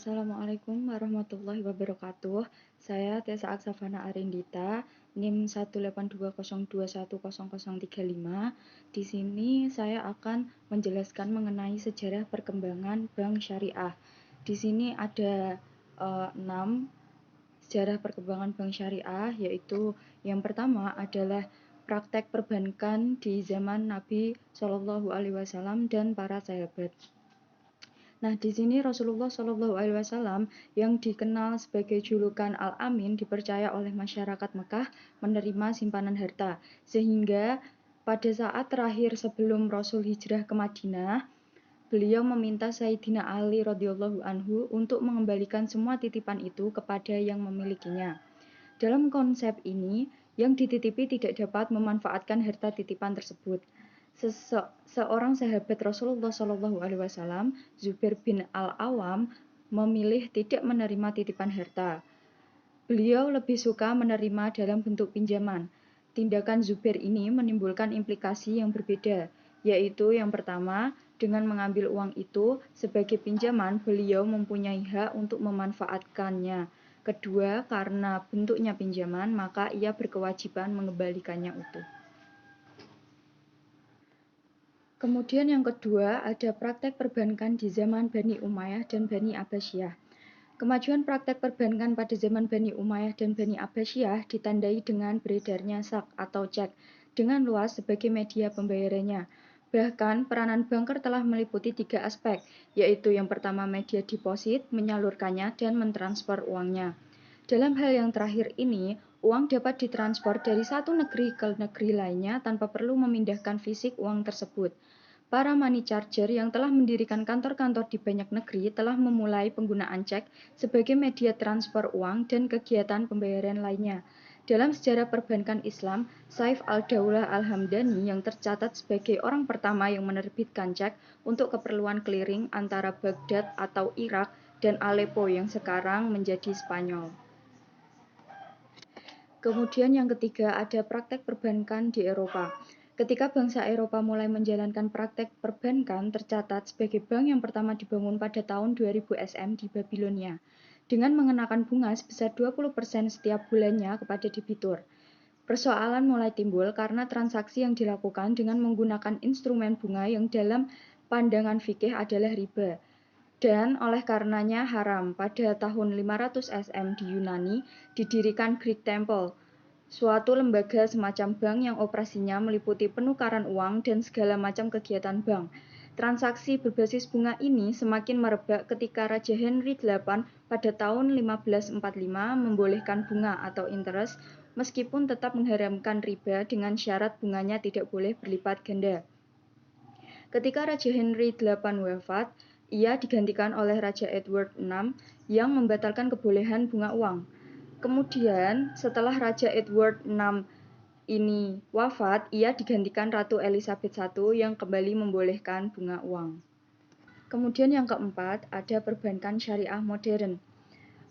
Assalamualaikum warahmatullahi wabarakatuh. Saya Tessa Aksafana Arindita, NIM 18202100035. Di sini saya akan menjelaskan mengenai sejarah perkembangan bank syariah. Di sini ada 6 sejarah perkembangan bank syariah, yaitu yang pertama adalah praktek perbankan di zaman Nabi Shallallahu Alaihi Wasallam dan para sahabat. Nah, di sini Rasulullah Shallallahu Alaihi Wasallam yang dikenal sebagai julukan Al-Amin dipercaya oleh masyarakat Mekah menerima simpanan harta, sehingga pada saat terakhir sebelum Rasul hijrah ke Madinah, beliau meminta Sayyidina Ali radhiyallahu anhu untuk mengembalikan semua titipan itu kepada yang memilikinya. Dalam konsep ini, yang dititipi tidak dapat memanfaatkan harta titipan tersebut. Seorang sahabat Rasulullah Shallallahu Alaihi Wasallam, Zubair bin Al-Awam, memilih tidak menerima titipan harta. Beliau lebih suka menerima dalam bentuk pinjaman. Tindakan Zubair ini menimbulkan implikasi yang berbeda, yaitu yang pertama, dengan mengambil uang itu sebagai pinjaman, beliau mempunyai hak untuk memanfaatkannya. Kedua, karena bentuknya pinjaman, maka ia berkewajiban mengembalikannya utuh. Kemudian yang kedua, ada praktek perbankan di zaman Bani Umayyah dan Bani Abbasiyah. Kemajuan praktek perbankan pada zaman Bani Umayyah dan Bani Abbasiyah ditandai dengan beredarnya sak atau cek dengan luas sebagai media pembayarannya. Bahkan, peranan banker telah meliputi 3 aspek, yaitu yang pertama media deposit, menyalurkannya, dan mentransfer uangnya. Dalam hal yang terakhir ini, uang dapat ditransfer dari satu negeri ke negeri lainnya tanpa perlu memindahkan fisik uang tersebut. Para money changer yang telah mendirikan kantor-kantor di banyak negeri telah memulai penggunaan cek sebagai media transfer uang dan kegiatan pembayaran lainnya. Dalam sejarah perbankan Islam, Saif al-Daulah al-Hamdani yang tercatat sebagai orang pertama yang menerbitkan cek untuk keperluan clearing antara Baghdad atau Irak dan Aleppo yang sekarang menjadi Spanyol. Kemudian yang ketiga ada praktek perbankan di Eropa. Ketika bangsa Eropa mulai menjalankan praktek perbankan, tercatat sebagai bank yang pertama dibangun pada tahun 2000 SM di Babilonia, dengan mengenakan bunga sebesar 20% setiap bulannya kepada debitur. Persoalan mulai timbul karena transaksi yang dilakukan dengan menggunakan instrumen bunga yang dalam pandangan fikih adalah riba, dan oleh karenanya haram. Pada tahun 500 SM di Yunani didirikan Greek Temple, suatu lembaga semacam bank yang operasinya meliputi penukaran uang dan segala macam kegiatan bank. Transaksi berbasis bunga ini semakin merebak ketika Raja Henry VIII pada tahun 1545 membolehkan bunga atau interest, meskipun tetap mengharamkan riba dengan syarat bunganya tidak boleh berlipat ganda. Ketika Raja Henry VIII wafat, ia digantikan oleh Raja Edward VI yang membatalkan kebolehan bunga uang. Kemudian, setelah Raja Edward VI ini wafat, ia digantikan Ratu Elizabeth I yang kembali membolehkan bunga uang. Kemudian yang keempat, ada perbankan syariah modern.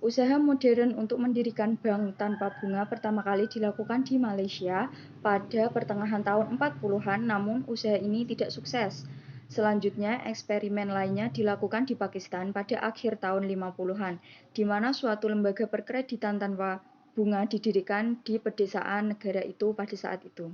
Usaha modern untuk mendirikan bank tanpa bunga pertama kali dilakukan di Malaysia pada pertengahan tahun 40-an, namun usaha ini tidak sukses. Selanjutnya, eksperimen lainnya dilakukan di Pakistan pada akhir tahun 50-an, di mana suatu lembaga perkreditan tanpa bunga didirikan di pedesaan negara itu pada saat itu.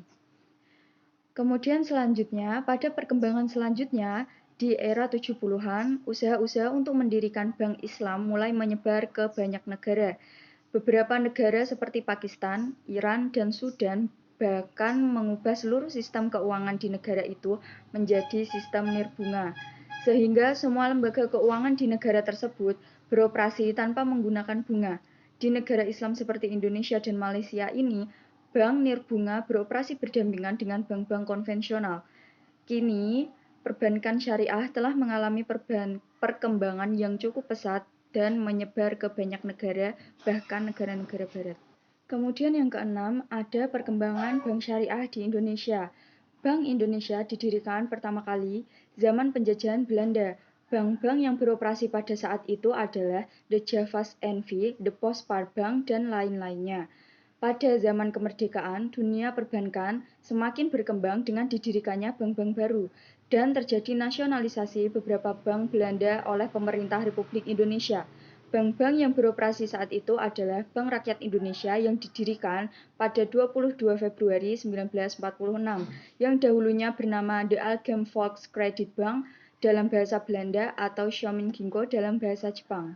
Kemudian selanjutnya, pada perkembangan selanjutnya, di era 70-an, usaha-usaha untuk mendirikan bank Islam mulai menyebar ke banyak negara. Beberapa negara seperti Pakistan, Iran, dan Sudan bahkan mengubah seluruh sistem keuangan di negara itu menjadi sistem nirbunga, sehingga semua lembaga keuangan di negara tersebut beroperasi tanpa menggunakan bunga. Di negara Islam seperti Indonesia dan Malaysia ini, bank nirbunga beroperasi berdampingan dengan bank-bank konvensional. Kini, perbankan syariah telah mengalami perkembangan yang cukup pesat dan menyebar ke banyak negara, bahkan negara-negara barat. Kemudian yang keenam, ada perkembangan bank syariah di Indonesia. Bank Indonesia didirikan pertama kali zaman penjajahan Belanda. Bank-bank yang beroperasi pada saat itu adalah The Javas NV, The Postpac Bank, dan lain-lainnya. Pada zaman kemerdekaan, dunia perbankan semakin berkembang dengan didirikannya bank-bank baru, dan terjadi nasionalisasi beberapa bank Belanda oleh pemerintah Republik Indonesia. Bank-bank yang beroperasi saat itu adalah Bank Rakyat Indonesia yang didirikan pada 22 Februari 1946, yang dahulunya bernama De Algem Volkskredietbank dalam bahasa Belanda atau Xiaomingingo dalam bahasa Jepang.